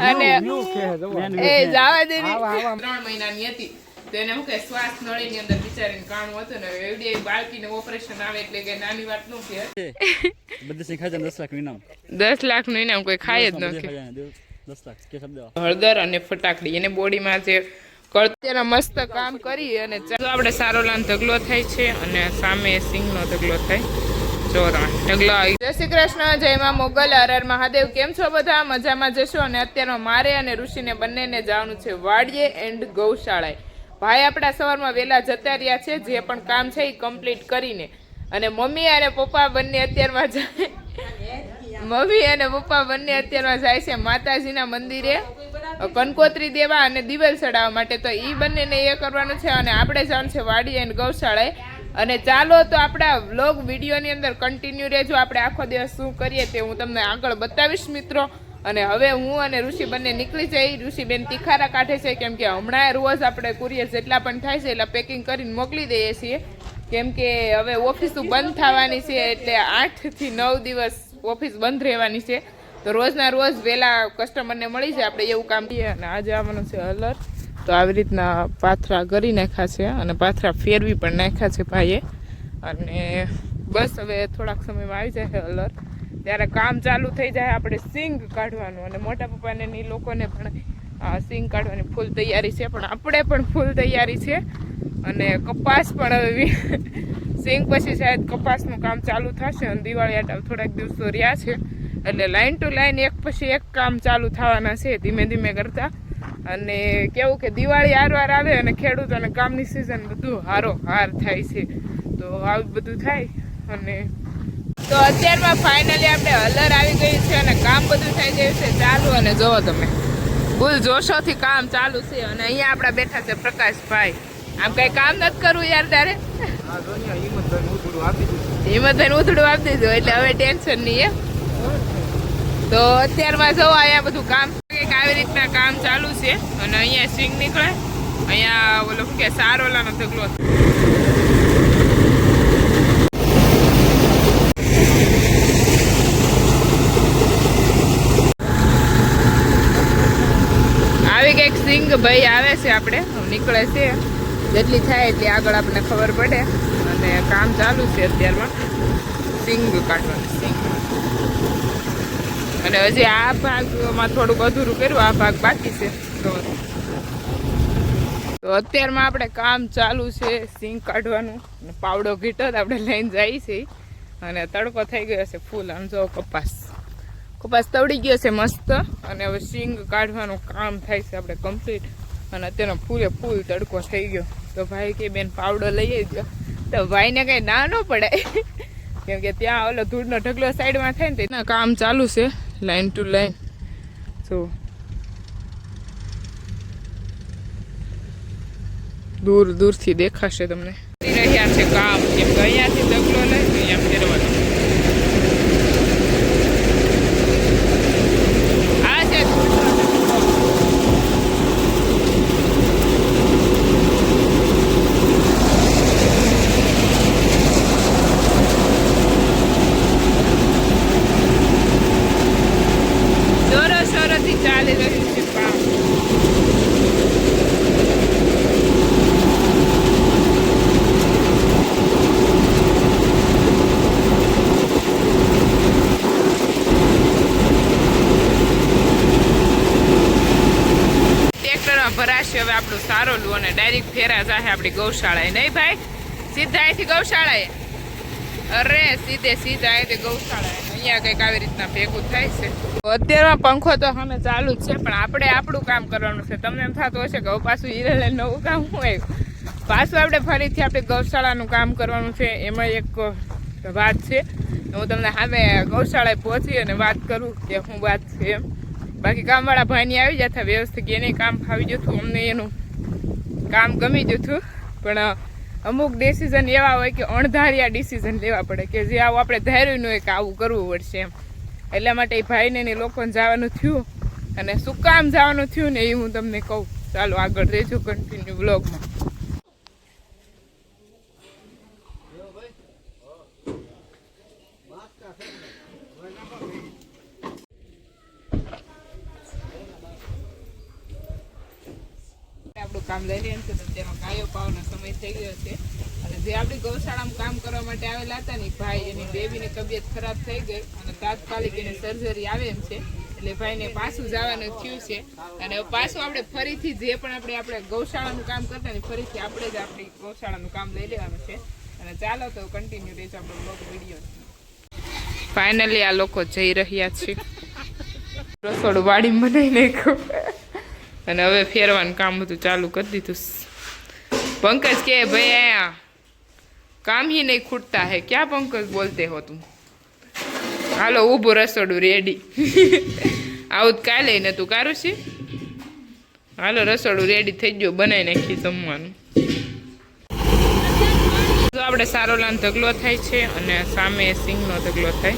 અને એ જવા દે 3 મહિનાની હતી તો એને હું કે શ્વાસ નળીની અંદર બિચારીને કાણું હતું ને એવડી બાળકીને ઓપરેશન આવે એટલે કે નાની વાત નું કે બધી ખાય 10 લાખ નું ઇનામ 10 લાખ નું ઇનામ કોઈ ખાય જ ન કે 10 લાખ કે શબ્દ હળદર અને ફટાકડી એને બોડીમાં જે કળતેના મસ્ત કામ કરી અને આપણે સારોલાન ઢગલો થાય છે અને સામે સિંગનો ઢગલો થાય ઢગલો. જય શ્રી કૃષ્ણ, જય માં મોગલ, હર હર મહાદેવ. કેમ છો બધા? મજામાં જશો. અને અત્યારમાં મારે અને ઋષિને બંનેને જવાનું છે વાડીએ એન્ડ ગૌશાળાએ. ભાઈ આપણા સવારમાં વહેલા જતા રહ્યા છે જે પણ કામ છે એ કમ્પ્લીટ કરીને. અને મમ્મી અને પપ્પા બંને અત્યારમાં જાય છે માતાજીના મંદિરે કંકોત્રી દેવા અને દિવેલ ચડાવવા માટે. તો એ બંનેને એ કરવાનું છે અને આપણે જવાનું છે વાડી એન્ડ ગૌશાળાએ. અને ચાલો તો આપણા વ્લોગ વિડીયોની અંદર કન્ટિન્યુ રહેજો. આપણે આખો દિવસ શું કરીએ તે હું તમને આગળ બતાવીશ મિત્રો. અને હવે હું અને ઋષિ બંને નીકળી જઈ. ઋષિબેન તિખારા કાઢે છે કેમ કે હમણાં રોજ આપણે કુરિયર જેટલા પણ થાય છે એટલા પેકિંગ કરીને મોકલી દઈએ છીએ કેમ કે હવે ઓફિસો બંધ થવાની છે એટલે 8 થી 9 દિવસ ઓફિસ બંધ રહેવાની છે. તો રોજના રોજ વહેલા કસ્ટમરને મળી જાય આપણે એવું કામ કરીએ. અને આજે આવવાનું છે હલર. તો આવી રીતના પાથરા કરી નાખ્યા છે અને પાથરા ફેરવી પણ નાખ્યા છે ભાઈએ. અને બસ હવે થોડાક સમયમાં આવી જાય હલર ત્યારે કામ ચાલુ થઈ જાય. આપણે સિંગ કાઢવાનું અને મોટા પપ્પાને એ લોકોને પણ સિંગ કાઢવાની ફૂલ તૈયારી છે પણ આપણે પણ ફૂલ તૈયારી છે. અને કપાસ પણ હવે સિંગ પછી શાયદ કપાસનું કામ ચાલુ થશે અને દિવાળી આટા થોડાક દિવસો રહ્યા છે એટલે લાઈન ટુ લાઈન એક પછી એક કામ ચાલુ થવાના છે ધીમે ધીમે કરતા. અને કેવું કે દિવાળી હારવાર આવે અને ખેડૂતોને કામની સિઝન બધું હાર થાય છે તો આવું બધું થાય. અને તો અત્યારમાં ફાઇનલી આપણે હલર આવી ગઈ છે અને કામ બધું થઈ ગયું છે ચાલુ. અને જોવો તમે ફૂલ જોશોથી કામ ચાલુ છે. અને અહીંયા આપણા બેઠા છે પ્રકાશભાઈ. આમ કઈ કામ નથી કરવું યાર તારે? હિંમતભાઈ ઉથડું આપી દીધું એટલે હવે ટેન્શન નહીં એમ. તો અત્યારમાં જો અહીંયા બધું કામ આવી રીતના કામ ચાલુ છે. અને અહીંયા સિંગ નીકળે અહીંયા ઓલો કે સારોલાનો ઢગલો આવી કંઈક સિંગ ભાઈ આવે છે આપણે નીકળે છે જેટલી થાય એટલી આગળ આપણને ખબર પડે. અને કામ ચાલુ છે અત્યારમાં સિંગ કાઢવાનું સિંગ. અને હજી આ ભાગમાં થોડુંક અધૂરું કર્યું આ ભાગ બાકી છે. તો અત્યારમાં આપણે કામ ચાલુ છે સિંગ કાઢવાનું. પાવડો ઘીટો આપણે લઈને જઈએ છીએ અને તડકો થઈ ગયો છે ફૂલ. આમ જો કપાસ તવડી ગયો છે મસ્ત. અને હવે સિંગ કાઢવાનું કામ થાય છે આપણે કમ્પ્લીટ. અને અત્યારનો ફૂલ તડકો થઈ ગયો. તો ભાઈ કે બેન પાવડો લઈ ગયો તો ભાઈને કંઈ ના ન પડે કેમ કે ત્યાં ઓલો ધૂળનો ઢગલો સાઈડમાં થાય ને તો કામ ચાલુ છે લાઈન ટુ લાઈન. તો દૂરથી દેખાશે તમને રહ્યા છે કામ કેમ કે અહીંયાથી ઢગલો લઈ અહીંયા ફેરવાનો. આ છે જોરોથી ચાલી રહ્યું છે કામ. ભરાશે હવે આપણું સારોલું અને ડાયરેક્ટ ફેરા જાય આપણી ગૌશાળાએ. નહીં ભાઈ? સીધા અહીંથી ગૌશાળાએ. અરે સીધા અહીંથી ગૌશાળાએ. અહીંયા કંઈક આવી રીતના ભેગું થાય છે. અત્યારમાં પંખો તો સામે ચાલુ જ છે પણ આપણે આપણું કામ કરવાનું છે. તમને એમ થતું હશે કે હવે પાછું હિરેલે નવું કામ શું આવ્યું. પાછું આપણે ફરીથી આપણે ગૌશાળાનું કામ કરવાનું છે. એમાં એક વાત છે હું તમને સામે ગૌશાળાએ પહોંચી અને વાત કરું કે શું વાત છે એમ. બાકી કામવાળા ભાઈની આવી જતા વ્યવસ્થિત એને કામ ફાવી ગયું હતું. અમને એનું કામ ગમી ગયું હતું પણ અમુક ડિસિઝન એવા હોય કે અણધાર્યા ડિસિઝન લેવા પડે કે જે આવું આપણે ધાર્યું ન હોય કે આવું કરવું પડશે એમ. એટલા માટે એ ભાઈને ને લોકોને જવાનું થયું. અને શું કામ જવાનું થયું ને એ હું તમને કહું. ચાલો આગળ રહેજો કન્ટિન્યુ બ્લોગમાં. કામ લઈ રહ્યા છે. તો અત્યારમાં ગાયો પાવાનો સમય થઈ ગયો છે. અને જે આપણી ગૌશાળામાં કામ કરવા માટે આવેલા હતા ને ભાઈ, એની બેબીની તબિયત ખરાબ થઈ ગઈ અને તાત્કાલિક એને સર્જરી આવે એમ છે. એટલે ભાઈને પાછું જવાનું થયું છે. અને પાછું આપણે ફરીથી જે પણ આપણે ગૌશાળાનું કામ કરતા ને ફરીથી આપણે જ આપણી ગૌશાળાનું કામ લઈ લેવાનું છે. અને ચાલો તો કન્ટિન્યુ રહેજો આપણો બ્લોગ વિડીયો. ફાઇનલી આ લોકો જઈ રહ્યા છે. રસોડું વાડી બનાવી નાખ્યું અને હવે ફેરવાનું કામ બધું ચાલુ કરી દીધું. पंकज के भैया काम ही नहीं खूटता है क्या पंकज बोलते हो तुम? हालो ऊभो रसोड़ू रेडी आउत का लईने તું કારું છે? હાલો રસોડું રેડી થઈ ગયું, બનાવી નાખી જમવાનું. જો આપણે સારોલાનો ઢગલો થાય છે અને સામે સિંગનો ઢગલો થાય.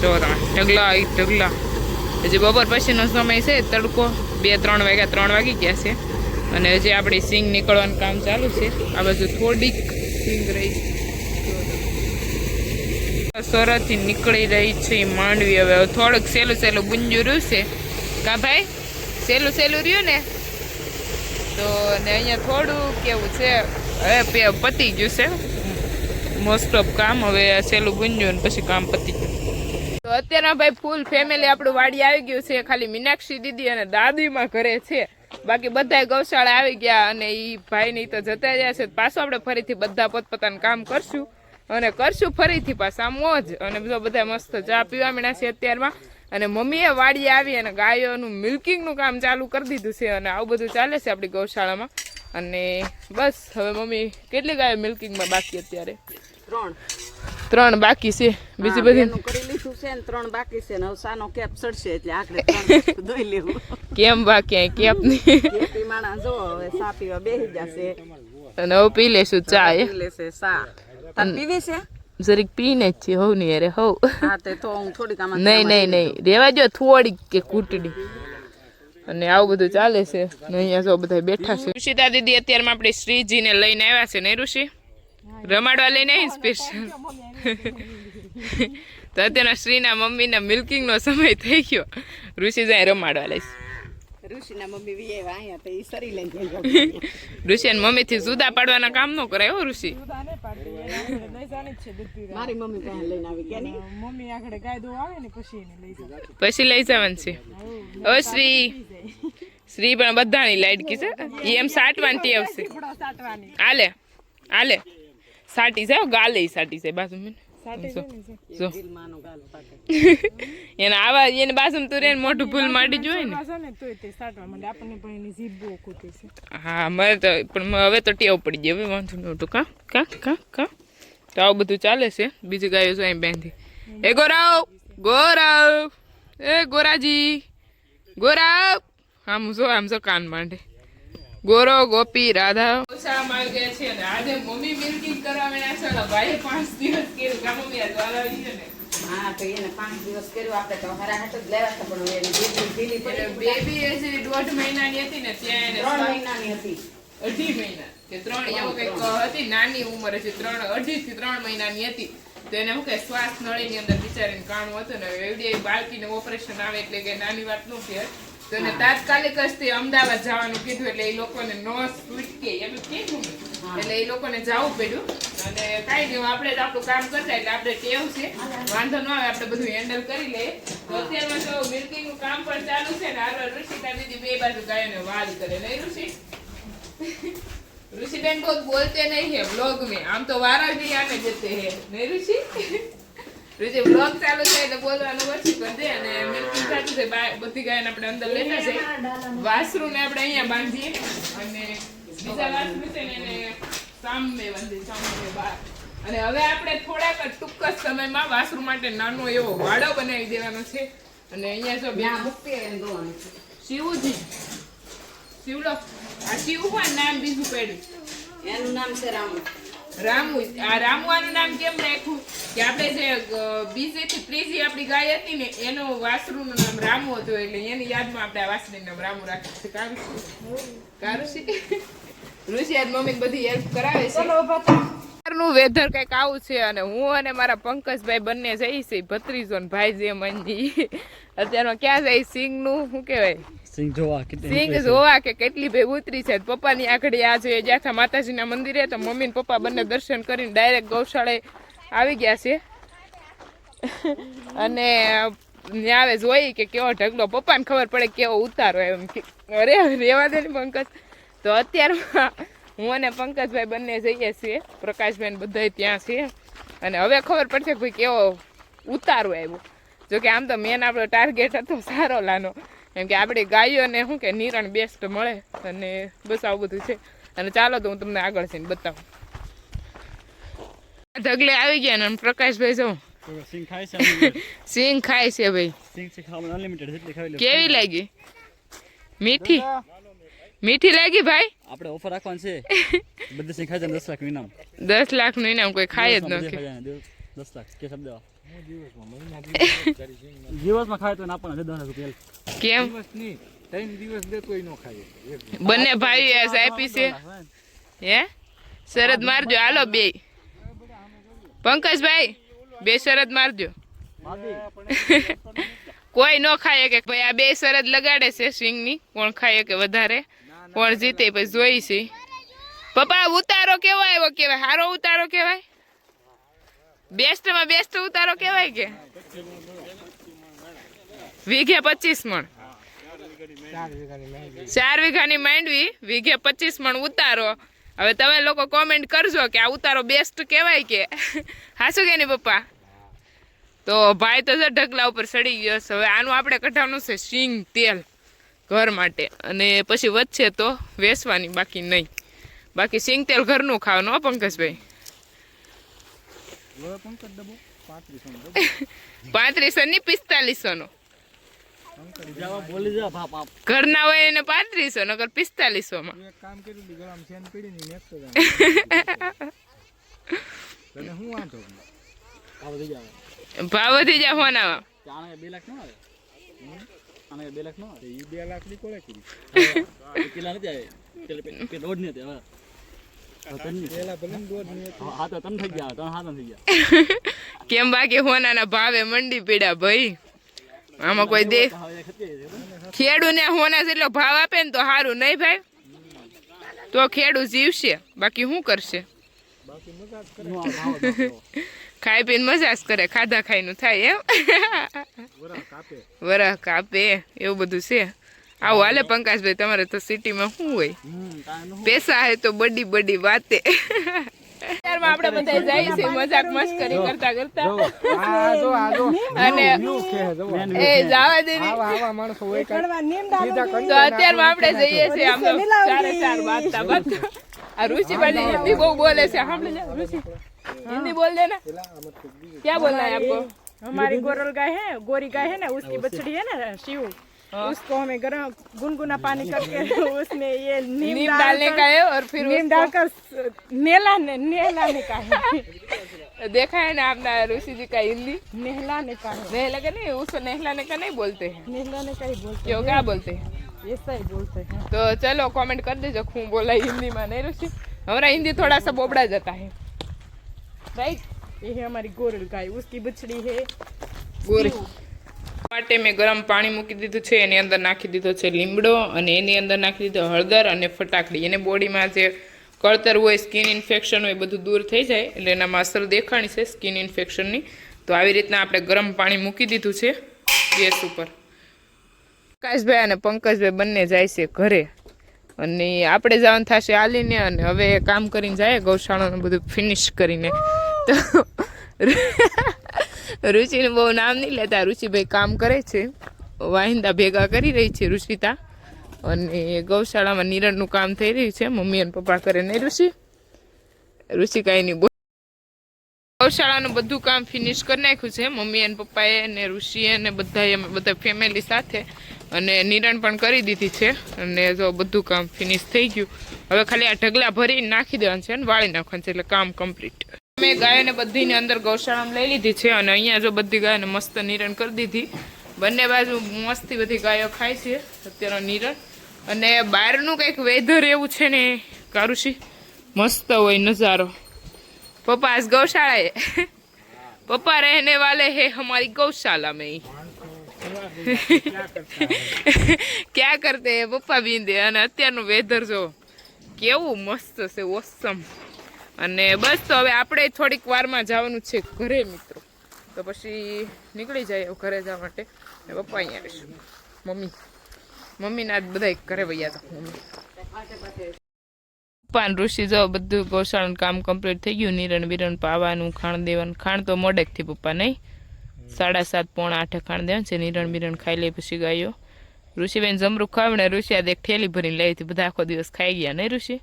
ચોરા ઢગલા હજી બપોર પછીનો સમય છે, તડકો 2-3 વાગ્યા 3 વાગી ગયા છે અને હજી આપણી સિંગ નીકળવાનું કામ ચાલુ છે. આ બાજુ થોડીક સિંગ રહી સરથી નીકળી રહી છે માંડવી. હવે થોડુંક સહેલું ગુંજુ રહ્યું છે કા ભાઈ, સહેલું રહ્યું ને. તો ને અહીંયા થોડું કેવું છે, હવે પતી ગયું છે મોસ્ટ ઓફ કામ. હવે સહેલું ગુંજ્યું ને પછી કામ પતી ગયું. તો અત્યારના ભાઈ ફૂલ ફેમિલી આપણું વાડી આવી ગયું છે. ખાલી મીનાક્ષી દીદી અને દાદીમાં ઘરે છે, બાકી બધા ગૌશાળા આવી ગયા અને એ ભાઈની તો જતા રહ્યા છે. પાછું આપણે ફરીથી બધા પોતપોતાનું કામ કરશું અને કરશું ફરીથી પાછા મોજ. અને બીજો બધા મસ્ત ચા પીવા મીણા છે અત્યારમાં. અને મમ્મીએ વાડી આવી અને ગાયોનું મિલ્કિંગનું કામ ચાલુ કરી દીધું છે અને આવું બધું ચાલે છે આપણી ગૌશાળામાં. અને બસ હવે મમ્મી કેટલી ગાયો મિલ્કિંગમાં બાકી અત્યારે? 3 બાકી છે. બીજી બધી કરી લીધું છે ને 3 બાકી છે ને હવે સાનો કેપ ચડશે એટલે આખરે 3 દોઈ લેવું. કેમ બાકી કેપ નહીં? કેપી માણા જો હવે ચા પીવા બેસી જશે અને હવે પી લેશું ચા. પી લેશે ચા. તાર પીવી છે? જરીક પીને જ છે. હોવ નહીં અરે હોવ. હા તો હું થોડીક આમાં નહીં રેવા જો થોડીક કે કૂટડી. અને આવું બધું ચાલે છે ને અહીંયા જો બધા બેઠા છે. ઋષિતા દીદી અત્યારમાં આપણે શ્રીજીને લઈને આવ્યા છે ને ઋષિ? રમાડવા લઈને આવી સ્પેશિયલ. તો અત્યારના શ્રીના મમ્મીના મિલ્કિંગનો સમય થઈ ગયો. ઋષિ જાય રમાડવા લઈશ. ઋષિના મમ્મી વી આવ્યા અહીંયા તો ઈ સરી લઈને ઋષિ અને મમ્મીથી જુદા પાડવાના કામ ન કરાય હો ઋષિ. મારી મમ્મી પાસે લઈને આવી કે નહીં? મમ્મી આગળ ગાય દો આવે ને પછી એને લઈ જાય. પછી લઈ જવાનું છે. ઓ શ્રી પણ બધાની લાડકી છે. એમ સાટવાની ટેવ છે. હાલે સાટી જાય ગાલે સાટી જાય બાજુ મને એને આવા એને બાજુ તું રે મોટું ફૂલ માટી જોઈ ને. હા મારે તો પણ હવે તો ટેવ પડી ગઈ. હવે વાંધો નહોતું. કા તો આવું બધું ચાલે છે. બીજી ગાયો જો અહીં બાંધી. એ ગોરાવ એ ગોરાજી ગોરાવ આમ જો કાન માંડે. ગોરો ગોપી રાધા ગૌશાળામાં આવી ગયા છે અને આજે મમ્મી મિલ્કિંગ કરવા મેળા છે. ભાઈ 5 દિવસ કર્યું કા મમ્મી? આ દ્વારા આવી છે ને. હા તો એને 5 દિવસ કર્યું. આપણે તો હરાહટ જ લેવા હતા પણ એને ઢીલી પડી. બેબી હજી 1.5 મહિનાની હતી ને ત્યાં એને 3 મહિનાની હતી. 2.5 મહિના કે 3 એવું કંઈક હતી. નાની ઉંમર હજી 2.5 થી 3 મહિનાની હતી. તો એને શું કે શ્વાસ નળીની અંદર બિચારીને કાણું હતું ને એવડી બાળકીને ઓપરેશન આવે એટલે કે નાની વાત ન કહેવાય. તો એને તાત્કાલિક જ તે અમદાવાદ જવાનું કીધું એટલે એ લોકોને નસ તૂટકે એમ કીધું એટલે એ લોકોને જવું પડ્યું. અને કાંઈ નહીં આપણે જ આપણું કામ કરતા એટલે આપણે ટેવ છે, વાંધો ન આવે, આપણે બધું હેન્ડલ કરી લઈએ. તો અત્યારમાં તો મિલ્કિંગનું કામ પણ ચાલુ છે ને હાલ ઋષિતા દીદી 2 બાજુ ગાયોને વાલ કરે નહીં ઋષિ? ऋषि बहन बहुत बोलते नहीं है व्लॉग में, हम तो वारा भी आने देते हैं नहीं ऋषि? ऋषि व्लॉग चालू થાય એટલે બોલવાનું ઓછું કરી દે અને મિલ્કિંગ થતું છે. બધી ગાયને આપણે અંદર લેતા છે. વાસરુને આપણે અહીંયા બાંધીએ અને બીજા વાસરુ છે ને એને સામે બાંધીએ સામે બહાર. અને હવે આપણે થોડાક ટૂંક જ સમયમાં વાસરુ માટે નાનો એવો વાડો બનાવી દેવાનો છે. અને અહીંયા જો બે મુક્તિ એમ દોવાનું છે. શિવજી શિવલો આ શિવનું નામ બીજું પડ્યું. એનું નામ છે રામુ. આ રામુઆનું નામ કેમ રાખ્યું કે આપણે જે બીજી થી ત્રીજી આપણી ગાય હતી ને એનું વાસરુનું નામ રામુ હતું એટલે એની યાદમાં આપણે આ વાસરીનું નામ રામુ રાખ્યું છે. કારુષી ઋષિ આજ મમ્મી બધી હેલ્પ કરાવે છે. નું વેધર કઈક આવું છે અને હું અને મારા પંકજભાઈ બંને જઈ છે ભત્રીજો ને ભાઈ જે મંજી. અત્યારમાં ક્યાં જાય સિંગ નું શું કહેવાય સિંગ જોવા કેટલી સિંગ જોવા કે કેટલી ભેગ ઉતરી છે. પપ્પાની આગળ આજે જ્યાં માતાજીના મંદિરે તો મમ્મી ને પપ્પા બંને દર્શન કરીને ડાયરેક્ટ ગૌશાળાએ આવી ગયા છે. અને ત્યાં આવે જોઈ કે કેવો ઢગલો, પપ્પાને ખબર પડે કેવો ઉતારો એમ કે અરે રેવા દે ને પંકજ. તો અત્યારમાં હું અને પંકજભાઈ બંને જઈએ છીએ, પ્રકાશભાઈ બધા ત્યાં છે. અને હવે ખબર પડશે કે ભાઈ કેવો ઉતારો આવ્યો. જોકે આમ તો મેન આપણો ટાર્ગેટ હતો સારો લાનો, કેમ કે આપણી ગાયોને શું કે નિરણ બેસ્ટ મળે અને બસ આવું બધું છે. અને ચાલો તો હું તમને આગળ જઈને બતાવું. ઢગલે આવી ગયા ને પ્રકાશભાઈ જો સિંગ ખાય છે. સિંગ ખાય છે ભાઈ. સિંગ છે ખાવાનું અનલિમિટેડ જેટલી ખાવી લો. કેવી લાગી? મીઠી મીઠી લાગી ભાઈ? આપણે ઓફર રાખવાનું છે. બધી સિંગ ખાય છે 10 લાખ ઇનામ. 10 લાખનું ઇનામ કોઈ ખાય જ ન કે 10 લાખ કે શબ્દ દિવસમાં ખાય તો ના પણ 10 લાખ રૂપિયા. કેમ? બંને ભાઈ એસ આપી છે હે? શરદ મારજો હાલો બે. પંકજભાઈ બે શરદ મારજો. કોઈ ન ખાય કે ભાઈ આ બે શરદ લગાડે છે સિંગની, કોણ ખાય કે વધારે, કોણ જીતે પછી જોઈ છે. પપ્પા ઉતારો કેવો આવ્યો કેવાય? સારો ઉતારો કેવાય? બેસ્ટમાં બેસ્ટ ઉતારો કેવાય કે? વીઘે 25 મણ. 4 વીઘાની માંડવી, વીઘે 25 મણ ઉતારો. હવે તમે લોકો કોમેન્ટ કરજો કે આ ઉતારો બેસ્ટ કેવાય કે હાસુ કે નહીં પપ્પા? તો ભાઈ તો ઢગલા ઉપર ચડી ગયો છે. હવે આનું આપણે કઢાવવાનું છે સિંગ તેલ ઘર માટે, અને પછી વધશે તો વેચવાની, બાકી નહીં. બાકી સિંગ તેલ ઘરનું ખાવાનું હો પંકજભાઈ. 3500 ની 4500 નો ઘરના હોય એને 3500, નકર 4500 માં. ભાવ વધી જાય હોનામાં. 2 લાખ નો આવે. આને 2 લાખ નો આવે. ઈ 2 લાખ ની કોળે કરી. કિલા નથી આવે. કે દોડ નહીં આવે. હા તો તન થઈ ગયા, તન હાથ થઈ ગયા. કેમ બાકી હોનાના ભાવે મંડી પીડા ભાઈ. આમાં કોઈ દે ખેડૂ ને હોના જેટલો ભાવ આપે ને તો સારું નહીં ભાઈ, તો ખેડૂ જીવશે. બાકી શું કરશે? ખાઈ પીને મજા જ કરે, ખાધા ખાઈનું થાય એમ. વરહ કાપે એવું બધું છે. આવું હાલે પંકજભાઈ, તમારે તો સિટીમાં શું હોય? પૈસા હે તો બડી બડી વાતે. આપણે બધા જઈએ છીએ મજાક મસ્કરી કરતા કરતા, અને એ જવા દે. તો અત્યારમાં આપણે જઈએ છીએ આમ 4 વાગતા વાગતા. આ ઋષિ પાછી હિન્દી બહુ બોલે છે, સાંભળી લે ઋષિ, हिंदी बोल देना. क्या बोलना है आपको? हमारी गोरल गाय है, गोरी गाय है ना, उसकी बछड़ी है ना शिव, उसको हमें गरम गुनगुना पानी करके उसमें ये नीम डालने का है, और फिर नीम डालकर नहलाने का है. देखा है ना आपने ऋषि जी का हिंदी? नहलाने का है. नहीं लगा नहीं, उसको नहलाने का नहीं बोलते हैं. नहलाने का ही बोलते क्यों, क्या बोलते हैं? ऐसा ही बोलते हैं. तो चलो कमेंट कर दीजिए खूब बोला हिंदी में. नहीं ऋषि, हमारा हिंदी थोड़ा सा बोबड़ा जाता है. राइट. ये है हमारी गोरल गाय, उसकी बछड़ी है गोरी. માટે મેં ગરમ પાણી મૂકી દીધું છે, એની અંદર નાખી દીધો છે લીમડો, અને એની અંદર નાખી દીધો હળદર અને ફટાકડી. એને બોડીમાં જે કળતર હોય, સ્કિન ઇન્ફેક્શન હોય, બધું દૂર થઈ જાય, એટલે એનામાં અસર દેખાણી છે સ્કિન ઇન્ફેક્શનની. તો આવી રીતના આપણે ગરમ પાણી મૂકી દીધું છે ગેસ ઉપર. પ્રકાશભાઈ અને પંકજભાઈ બંને જાય છે ઘરે, અને આપણે જવાનું થશે હાલીને. અને હવે કામ કરીને જાય ગૌશાળાનું બધું ફિનિશ કરીને. તો રુચિનું બહુ નામ નહીં લેતા, રુચિભાઈ કામ કરે છે, વાહિંદા ભેગા કરી રહી છે રુચિતા. અને ગૌશાળામાં નિરણનું કામ થઈ રહ્યું છે, મમ્મી અને પપ્પા કરે. નહીં રુચિ? રુચિ કાંઈ નહીં. ગૌશાળાનું બધું કામ ફિનિશ કરી નાખ્યું છે મમ્મી અને પપ્પાએ અને ઋષિએ અને બધાએ, અમે બધા ફેમિલી સાથે. અને નિરણ પણ કરી દીધી છે, અને જો બધું કામ ફિનિશ થઈ ગયું. હવે ખાલી આ ઢગલા ભરીને નાખી દેવાનું છે અને વાળી નાખવાનું છે, એટલે કામ કમ્પ્લીટ. મેં ગાયોને બધીને અંદર ગૌશાળામાં લઈ લીધી છે, અને અહીંયા જો બધી ગાયોને મસ્ત નિરણ કરી દીધી. બંને બાજુ મસ્તી બધી ગાયો ખાય છે અત્યારે નિરણ. અને બહારનું કંઈક વેધર એવું છે ને કારુષી, મસ્ત હોય નજારો. पापा आज गौशाला है. पापा रहने वाले हैं हमारी गौशाला में ही. ક્યાં કરતે હે પપ્પા બીંદે. અને અત્યારનું વેધર જો કેવું મસ્ત છે, ઓસમ. અને બસ તો હવે આપણે થોડીક વારમાં જવાનું છે ઘરે મિત્રો. તો પછી નીકળી જાય ઘરે જવા માટે. પપ્પા અહીંયા આવીશું, મમ્મીના આજ બધા ઘરે વૈયા હતા. પપ્પા ને ઋષિ જો બધું ગૌશાળાનું કામ કમ્પ્લીટ થઈ ગયું. નિરણ બિરણ પાવાનું, ખાણ દેવાનું. ખાણ તો મોડેકથી પપ્પા નહીં, 7:30 પોણા 8 ખાણ દેવાનું છે. નિરણ બિરણ ખાઈ લે પછી ગાયો. ઋષિબેન જમરૂ ખાવડે. ઋષિ આજ એક ઠેલી ભરીને લઈ હતી, બધા આખો દિવસ ખાઈ ગયા નહીં ઋષિ?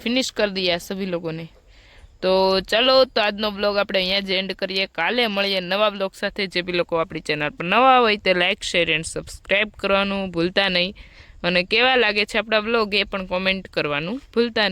ફિનિશ કરી દિયા સભી લોકોને. તો ચલો, તો આજનો બ્લોગ આપણે અહીંયા જ એન્ડ કરીએ. કાલે મળીએ નવા બ્લોગ સાથે. જે બી લોકો આપણી ચેનલ પર નવા હોય તે લાઇક, શેર એન્ડ સબસ્ક્રાઈબ કરવાનું ભૂલતા નહીં. અને કેવા લાગે છે આપણા બ્લોગ એ પણ કોમેન્ટ કરવાનું ભૂલતા નહીં.